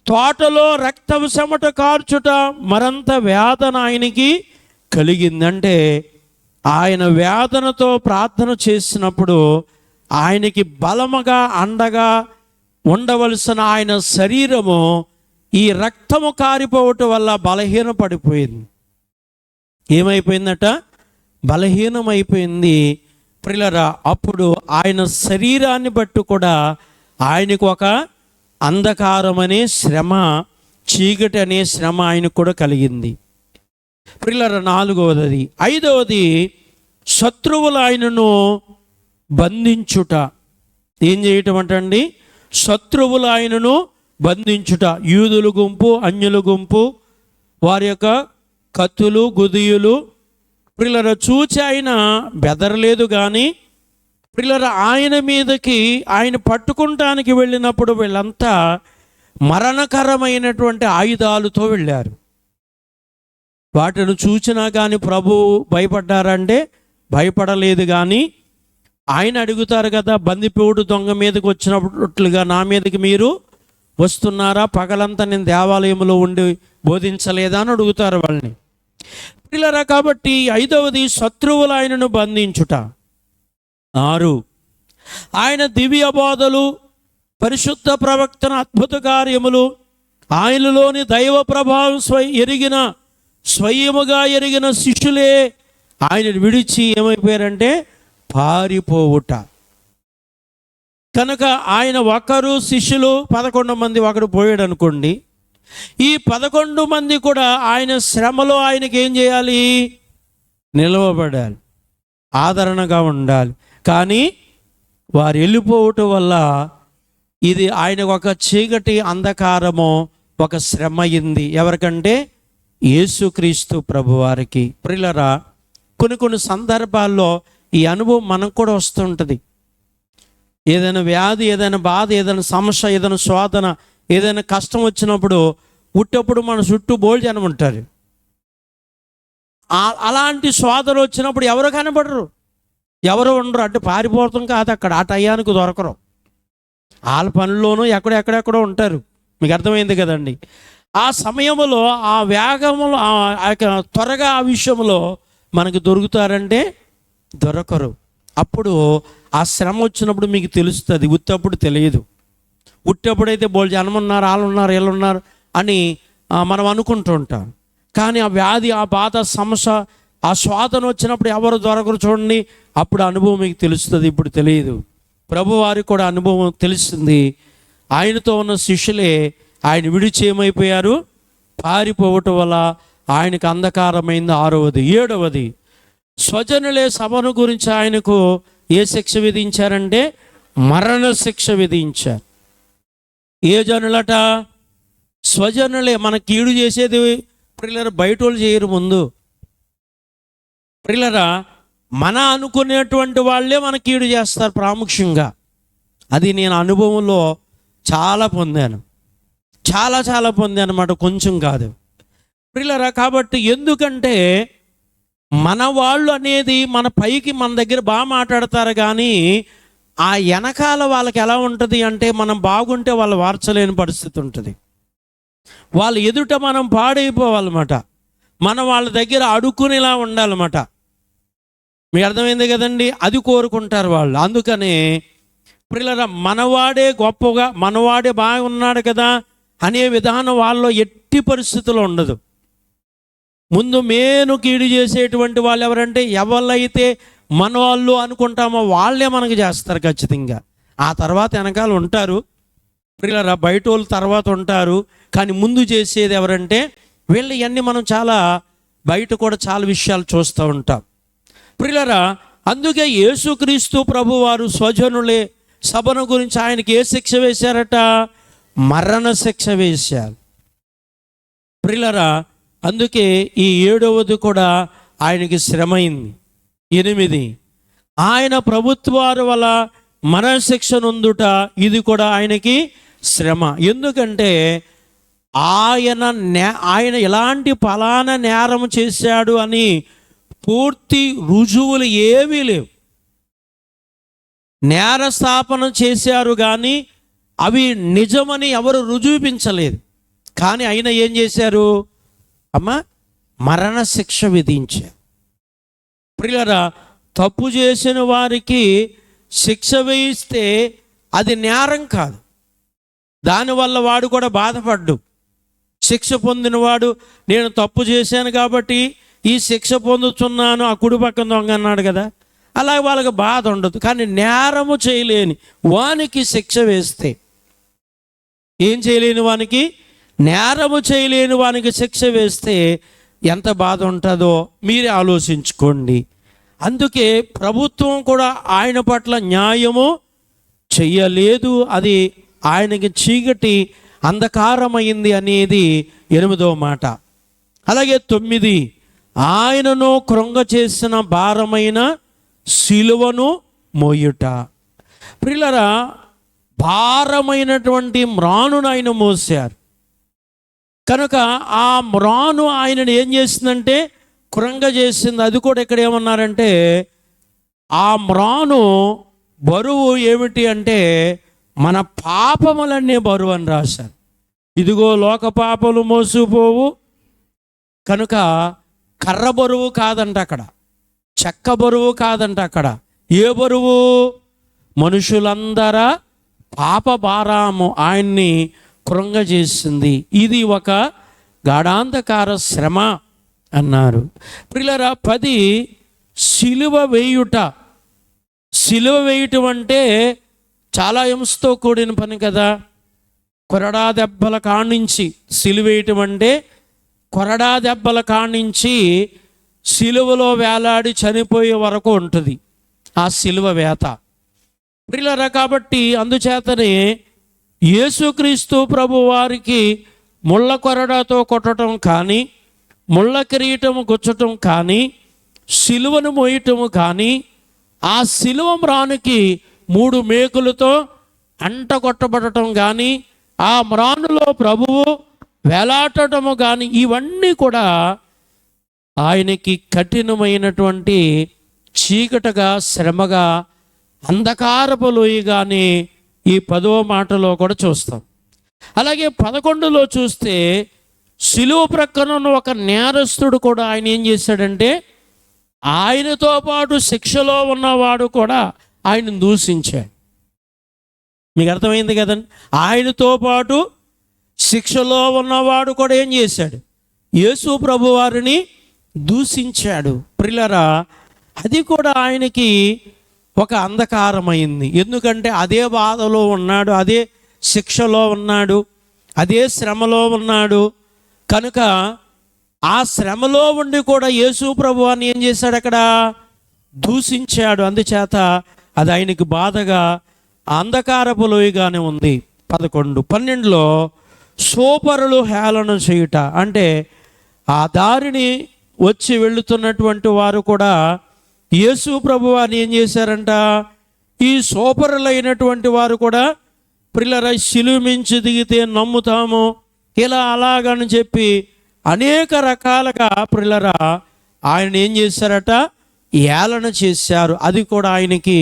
తోటలో రక్తపు చెమట కార్చుట, మరంత వేదన ఆయనకి కలిగిందంటే ఆయన వేదనతో ప్రార్థన చేసినప్పుడు ఆయనకి బలముగా అండగా ఉండవలసిన ఆయన శరీరము ఈ రక్తము కారిపోవటం వల్ల బలహీన పడిపోయింది. ఏమైపోయిందట? బలహీనమైపోయింది ప్రియులారా. అప్పుడు ఆయన శరీరాన్ని బట్టి కూడా ఆయనకు ఒక అంధకారం అనే శ్రమ, చీకటి అనే శ్రమ ఆయనకు కూడా కలిగింది ప్రియులారా. 4వది. 5వది, శత్రువులు ఆయనను బంధించుట. ఏం చేయటం అంటండి? శత్రువులు ఆయనను బంధించుట. యూదుల గుంపు, అన్యుల గుంపు, వారి యొక్క కత్తులు, గుదియులు ప్రియులారా చూచి ఆయన బెదరలేదు. కానీ ప్రియులారా ఆయన మీదకి ఆయన పట్టుకుంటానికి వెళ్ళినప్పుడు వీళ్ళంతా మరణకరమైనటువంటి ఆయుధాలతో వెళ్ళారు. వాటిని చూచినా కానీ ప్రభు భయపడ్డారంటే భయపడలేదు. కానీ ఆయన అడుగుతారు కదా, బందిపోటు దొంగ మీదకి వచ్చినట్లుగా నా మీదకి మీరు వస్తున్నారా? పగలంతా నేను దేవాలయంలో ఉండి బోధించలేదా అని అడుగుతారు వాళ్ళని ప్రియులారా. కాబట్టి 5వది, శత్రువులు ఆయనను బంధించుట. 6, ఆయన దివ్య బోధలు, పరిశుద్ధ ప్రవక్తన, అద్భుత కార్యములు, ఆయనలోని దైవ ప్రభావం స్వయముగా ఎరిగిన శిష్యులే ఆయన విడిచి ఏమైపోయారంటే పారిపోవుట. కనుక ఆయన ఒకరు, శిష్యులు 11 మంది, ఒకడు పోయాడు అనుకోండి. ఈ 11 మంది కూడా ఆయన శ్రమలో ఆయనకి ఏం చేయాలి? నిలవబడాలి, ఆదరణగా ఉండాలి. కానీ వారు వెళ్ళిపోవటం వల్ల ఇది ఆయనకు ఒక చీకటి, అంధకారము, ఒక శ్రమ అయింది. ఎవరికంటే? యేసుక్రీస్తు ప్రభువారికి. ప్రియులారా, కొన్ని సందర్భాల్లో ఈ అనుభవం మనకు కూడా వస్తుంటుంది. ఏదైనా వ్యాధి, ఏదైనా బాధ, ఏదైనా సమస్య, ఏదైనా శోధన, ఏదైనా కష్టం వచ్చినప్పుడు ఉట్టప్పుడు మన చుట్టూ బోల్డ్ జనం ఉంటారు. అలాంటి శోధన వచ్చినప్పుడు ఎవరు కనబడరు, ఎవరు ఉండరు. అంటే పారిపోవటం కాదు, అక్కడ ఆ టయానికి దొరకరు. వాళ్ళ పనుల్లోనూ ఎక్కడెక్కడెక్కడో ఉంటారు. మీకు అర్థమైంది కదండి. ఆ సమయంలో, ఆ వేగంలో, త్వరగా ఆ విషయంలో మనకు దొరుకుతారంటే దొరకరు. అప్పుడు ఆ శ్రమ వచ్చినప్పుడు మీకు తెలుస్తుంది, ఉత్తప్పుడు తెలియదు. ఉట్టప్పుడైతే బోల్డ్ జనం ఉన్నారు, వాళ్ళు ఉన్నారు, వీళ్ళు ఉన్నారు అని మనం అనుకుంటూ ఉంటాం. కానీ ఆ వ్యాధి, ఆ బాధ, సమస్య, ఆ శోధన వచ్చినప్పుడు ఎవరు దొరకరు చూడండి. అప్పుడు అనుభవం మీకు తెలుస్తుంది, ఇప్పుడు తెలియదు. ప్రభువారికి కూడా అనుభవం తెలిసింది. ఆయనతో ఉన్న శిష్యులే ఆయన విడిచి ఏమైపోయారు? పారిపోవటం వల్ల ఆయనకు అంధకారమైంది. 6వది. 7వది, స్వజనులే సభను గురించి ఆయనకు ఏ శిక్ష విధించారంటే మరణ శిక్ష విధించారు. ఏ జనులట? స్వజనులే. మన కీడు చేసేది ప్రియులారా బయట వాళ్ళు చేయరు. ముందు ప్రియులారా మన అనుకునేటువంటి వాళ్ళే మన కీడు చేస్తారు ప్రాముఖ్యంగా. అది నేను అనుభవంలో చాలా పొందాను, చాలా పొందాను అన్నమాట, కొంచెం కాదు ప్రియులారా. కాబట్టి ఎందుకంటే మన వాళ్ళు అనేది మన పైకి మన దగ్గర బాగా మాట్లాడతారు, కానీ ఆ వెనకాల వాళ్ళకి ఎలా ఉంటుంది అంటే మనం బాగుంటే వాళ్ళు వార్చలేని పరిస్థితి ఉంటుంది. వాళ్ళ ఎదుట మనం పాడైపోవాలన్నమాట. మనం వాళ్ళ దగ్గర అడుక్కునేలా ఉండాలన్నమాట. మీకు అర్థమైంది కదండి. అది కోరుకుంటారు వాళ్ళు. అందుకనే ప్రియులారా మనవాడే గొప్పగా, మనవాడే బాగా ఉన్నాడు కదా అనే విధానం వాళ్ళలో ఎట్టి పరిస్థితుల్లో ఉండదు. ముందు మేను కీడు చేసేటువంటి వాళ్ళు ఎవరంటే, ఎవరైతే మన వాళ్ళు అనుకుంటామో వాళ్ళే మనకు చేస్తారు ఖచ్చితంగా. ఆ తర్వాత వెనకాల ఉంటారు ప్రియులారా, బయట వాళ్ళు తర్వాత ఉంటారు, కానీ ముందు చేసేది ఎవరంటే వీళ్ళు. ఇవన్నీ మనం చాలా బయట కూడా చాలా విషయాలు చూస్తూ ఉంటాం ప్రియులారా. అందుకే యేసుక్రీస్తు ప్రభువారు స్వజనులే సభను గురించి ఆయనకి ఏ శిక్ష వేశారట? మరణ శిక్ష వేశారు ప్రియులారా. అందుకే ఈ 7వది కూడా ఆయనకి శ్రమైంది. 8, ఆయన ప్రభుత్వాల వల్ల మరణశిక్ష నొందుట, ఇది కూడా ఆయనకి శ్రమ. ఎందుకంటే ఆయన ఎలాంటి ఫలానా నేరం చేశాడు అని పూర్తి రుజువులు ఏమీ లేవు. నేర స్థాపన చేశారు కానీ అవి నిజమని ఎవరు రుజువించలేదు. కానీ ఆయన ఏం చేశారు మరణశిక్ష విధించారు ప్రియులారా. తప్పు చేసిన వారికి శిక్ష వేయిస్తే అది నేరం కాదు. దానివల్ల వాడు కూడా బాధపడ్డు. శిక్ష పొందినవాడు నేను తప్పు చేశాను కాబట్టి ఈ శిక్ష పొందుతున్నాను, ఆ కుడి పక్కన దొంగ అన్నాడు కదా, అలాగే వాళ్ళకి బాధ ఉండదు. కానీ నేరము చేయలేని వానికి శిక్ష వేస్తే, ఏం చేయలేని వానికి, నేరము చేయలేని వానికి శిక్ష వేస్తే ఎంత బాధ ఉంటుందో మీరే ఆలోచించుకోండి. అందుకే ప్రభుత్వం కూడా ఆయన పట్ల న్యాయము చెయ్యలేదు. అది ఆయనకి చీకటి అంధకారమైంది అనేది 8వ మాట. అలాగే 9, ఆయనను కృంగ చేసిన భారమైన సిలువను మోయుట. ప్రియులారా, భారమైనటువంటి మ్రానును ఆయన మోసారు కనుక ఆ మ్రాను ఆయనను ఏం చేసిందంటే కృంగ చేసింది. అది కూడా ఇక్కడ ఏమన్నారంటే ఆ మ్రాను బరువు ఏమిటి అంటే మన పాపములన్నీ బరువు అని రాశారు. ఇదిగో లోక పాపలు మోసుపోవు కనుక కర్ర బరువు కాదంట, అక్కడ చెక్క బరువు కాదంట, అక్కడ ఏ బరువు? మనుషులందరా పాప భారము ఆయన్ని కృంగజేసింది. ఇది ఒక గాఢాంధకార శ్రమ అన్నారు ప్రియులారా. 10, సిలువ వేయుట. సిలువ వేయటం అంటే చాలా హింసతో కూడిన పని కదా. కొరడా దెబ్బల కాణించి సిలువ వేయటం అంటే కొరడా దెబ్బల కాణించి సిలువలో వేలాడి చనిపోయే వరకు ఉంటుంది ఆ సిలువ వేత ప్రియులారా. కాబట్టి అందుచేతనే యేసుక్రీస్తు ప్రభు వారికి ముళ్ళ కొరడాతో కొట్టడం కానీ, ముళ్ళ కిరీటము గుచ్చటం కానీ, సిలువను మోయటము కానీ, ఆ సిలువ మ్రానుకి 3 మేకులతో అంటగొట్టబడటం కానీ, ఆ మ్రానులో ప్రభువు వేలాడటము కానీ, ఇవన్నీ కూడా ఆయనకి కఠినమైనటువంటి చీకటగా, శ్రమగా, అంధకారపు లోయగానే ఈ 10వ మాటలో కూడా చూస్తాం. అలాగే 11లో చూస్తే సిలువ ప్రక్కన ఉన్న ఒక నేరస్తుడు కూడా ఆయన ఏం చేశాడంటే ఆయనతో పాటు శిక్షలో ఉన్నవాడు కూడా ఆయన దూషించాడు. మీకు అర్థమైంది కదండి. ఆయనతో పాటు శిక్షలో ఉన్నవాడు కూడా ఏం చేశాడు? యేసు ప్రభు వారిని దూషించాడు. ప్రియులారా, అది కూడా ఆయనకి ఒక అంధకారమైంది. ఎందుకంటే అదే బాధలో ఉన్నాడు, అదే శిక్షలో ఉన్నాడు, అదే శ్రమలో ఉన్నాడు. కనుక ఆ శ్రమలో ఉండి కూడా యేసు ప్రభువాన్ని ఏం చేశాడు? అక్కడ దూషించాడు. అందుచేత అది ఆయనకి బాధగా అంధకారపు లోయగానే ఉంది. 11, 12లో సోపరులు హేళన చేయుట. అంటే ఆ దారిని వచ్చి వెళుతున్నటువంటి వారు కూడా యేసు ప్రభువాన్ని ఏం చేశారంట? ఈ సోపరులైనటువంటి వారు కూడా ప్రియులారా సిలువ మించి దిగితే నమ్ముతాము ఇలా అలాగని చెప్పి అనేక రకాలుగా ప్రియులారా ఆయన ఏం చేశారట? ఏలన చేశారు. అది కూడా ఆయనకి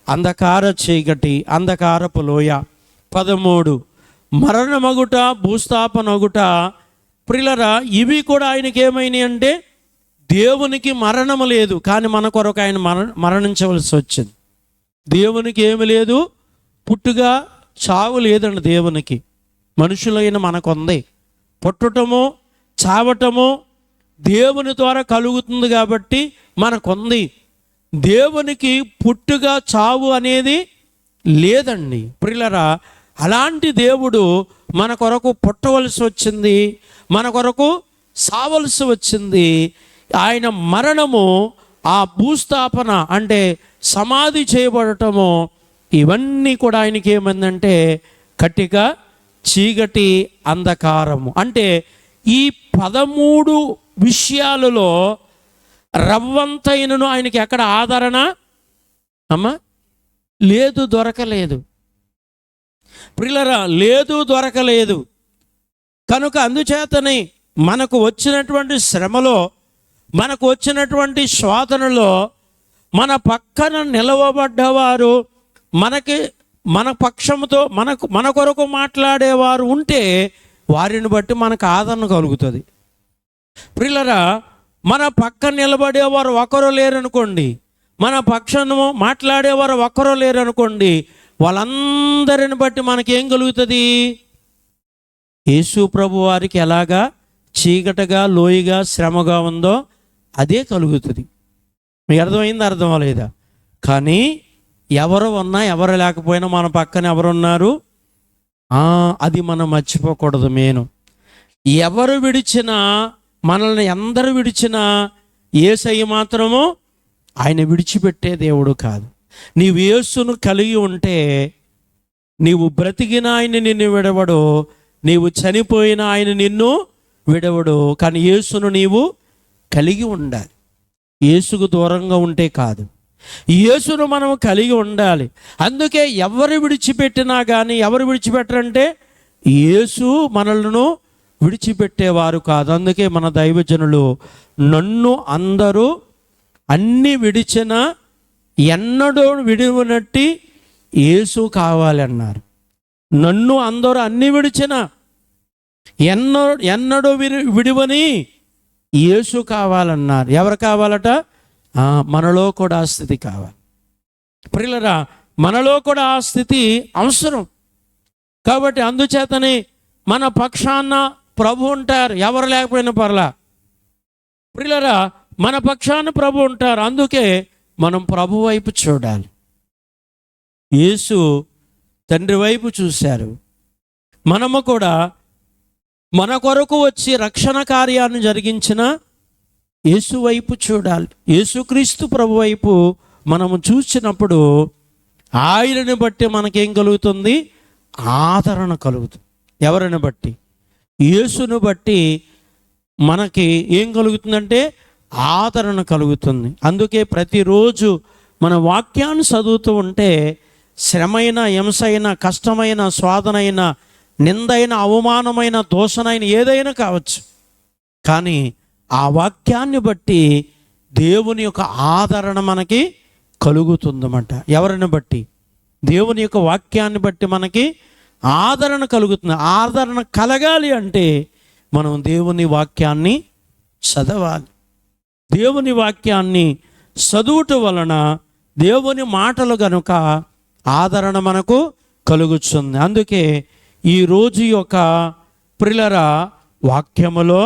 అంధకార చీకటి, అంధకారపు లోయ. 13, మరణమగుట, భూస్థాపనగుట. ప్రియులారా, ఇవి కూడా ఆయనకి ఏమైనాయి అంటే దేవునికి మరణము లేదు, కానీ మన కొరకు ఆయన మరణించవలసి వచ్చింది. దేవునికి ఏమి లేదు, పుట్టుగా చావు లేదండి దేవునికి. మనుషులైన మనకుంది పుట్టటము, చావటము, దేవుని ద్వారా కలుగుతుంది కాబట్టి మనకుంది. దేవునికి పుట్టుక చావు అనేది లేదండి ప్రియులారా. అలాంటి దేవుడు మన కొరకు పుట్టవలసి వచ్చింది, మన కొరకు సావలసి వచ్చింది. ఆయన మరణము, ఆ భూస్థాపన అంటే సమాధి చేయబడటము, ఇవన్నీ కూడా ఆయనకి ఏమైందంటే కటిక చీకటి అంధకారము. అంటే ఈ 13 విషయాలలో రవ్వంతైనను ఆయనకి ఎక్కడ ఆదరణ లేదు, దొరకలేదు ప్రియులారా, లేదు, దొరకలేదు. కనుక అందుచేతనే మనకు వచ్చినటువంటి శ్రమలో, మనకు వచ్చినటువంటి శోధనలో మన పక్కన నిలవబడ్డవారు, మన పక్షంతో మన కొరకు మాట్లాడేవారు ఉంటే వారిని బట్టి మనకు ఆదరణ కలుగుతుంది. ప్రియులారా, మన పక్కన నిలబడేవారు ఒకరు లేరనుకోండి, మన పక్షాన మాట్లాడేవారు ఒకరు లేరనుకోండి, వాళ్ళందరిని బట్టి మనకేం కలుగుతుంది? యేసు ప్రభు వారికి ఎలాగా చీకటిగా, లోయగా, శ్రమగా ఉందో అదే కలుగుతుంది. మీకు అర్థమైంది? అర్థం అవ్వలేదా? కానీ ఎవరు ఉన్నా ఎవరు లేకపోయినా మన పక్కన ఎవరున్నారు? అది మనం మర్చిపోకూడదు. ఎవరు విడిచినా, మనల్ని అందరూ విడిచినా యేసయ్య మాత్రము ఆయన విడిచిపెట్టే దేవుడు కాదు. నీవు యేసును కలిగి ఉంటే నీవు బ్రతికిన ఆయన నిన్ను విడవడు, నీవు చనిపోయిన ఆయన నిన్ను విడవడు. కానీ యేసును నీవు కలిగి ఉండాలి. యేసుకు దూరంగా ఉంటే కాదు, యేసును మనం కలిగి ఉండాలి. అందుకే ఎవరు విడిచిపెట్టినా కానీ, ఎవరు విడిచిపెట్టరంటే యేసు మనలను విడిచిపెట్టేవారు కాదు. అందుకే మన దైవజనులు, నన్ను అందరూ అన్ని విడిచిన ఎన్నడూ విడివనట్టి యేసు కావాలన్నారు. నన్ను అందరూ అన్ని విడిచిన ఎన్నడూ విడివని యేసు కావాలన్నారు. ఎవరు కావాలట? మనలో కూడా ఆ స్థితి కావాలి. ప్రియులారా, మనలో కూడా ఆ స్థితి అవసరం. కాబట్టి అందుచేతనే మన పక్షాన ప్రభు ఉంటారు, ఎవరు లేకపోయినా పర్లా. ప్రియులారా, మన పక్షాన ప్రభు ఉంటారు. అందుకే మనం ప్రభు వైపు చూడాలి. యేసు తండ్రి వైపు చూశారు. మనము కూడా మన కొరకు వచ్చి రక్షణ కార్యాన్ని జరిగించిన యేసు వైపు చూడాలి. యేసుక్రీస్తు ప్రభు వైపు మనము చూసినప్పుడు ఆయనని బట్టి మనకేం కలుగుతుంది? ఆదరణ కలుగుతుంది. ఎవరిని బట్టి? యేసును బట్టి మనకి ఏం కలుగుతుందంటే ఆదరణ కలుగుతుంది. అందుకే ప్రతిరోజు మన వాక్యాన్ని చదువుతూ ఉంటే శ్రమైన, హింసైన, కష్టమైన, స్వాదనైన, నిందైన, అవమానమైన, దోషనైన ఏదైనా కావచ్చు, కానీ ఆ వాక్యాన్ని బట్టి దేవుని యొక్క ఆదరణ మనకి కలుగుతుందన్నమాట. ఎవరిని బట్టి? దేవుని యొక్క వాక్యాన్ని బట్టి మనకి ఆదరణ కలుగుతుంది. ఆదరణ కలగాలి అంటే మనం దేవుని వాక్యాన్ని చదవాలి. దేవుని వాక్యాన్ని చదువుట వలన దేవుని మాటలు గనుక ఆదరణ మనకు కలుగుతుంది. అందుకే ఈరోజు యొక్క ప్రియులారా వాక్యములో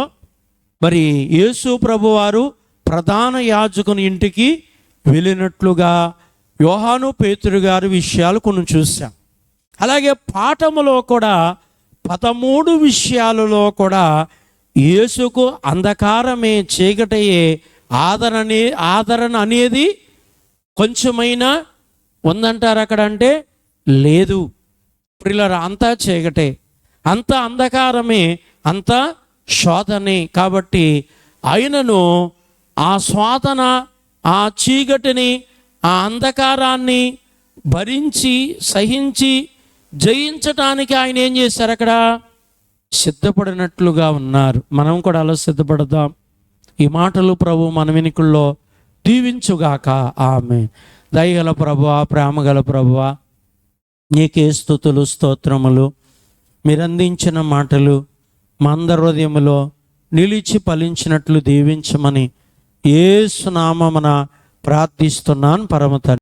మరి యేసు ప్రభువారు ప్రధాన యాజకుని ఇంటికి వెళ్ళినట్లుగా యోహాను, పేతురు గారి విషయాలు కొన్ని చూసాం. అలాగే పాఠములో కూడా 13 విషయాలలో కూడా యేసుకు అంధకారమే, చీకటయే, ఆదరణ అనేది కొంచెమైనా ఉందంటారు అక్కడ అంటే లేదు. ప్రియులారా, అంతా చీకటే, అంతా అంధకారమే, అంతా శోధనే. కాబట్టి ఆయనను ఆ శోధన, ఆ చీకటిని, ఆ అంధకారాన్ని భరించి సహించి జయించటానికి ఆయన ఏం చేశారు? అక్కడ సిద్ధపడినట్లుగా ఉన్నారు. మనం కూడా అలా సిద్ధపడదాం. ఈ మాటలు ప్రభు మన వెనుకల్లో దీవించుగాక. ఆమేన్. దయగల ప్రభువా, ప్రేమగల ప్రభువా, నీకే స్తుతులు, స్తోత్రములు. మీరు అందించిన మాటలు మా అందరి హృదయములో నిలిచి ఫలించినట్లు దీవించమని యేసు నామమున ప్రార్థిస్తున్నాను పరమ తండ్రి.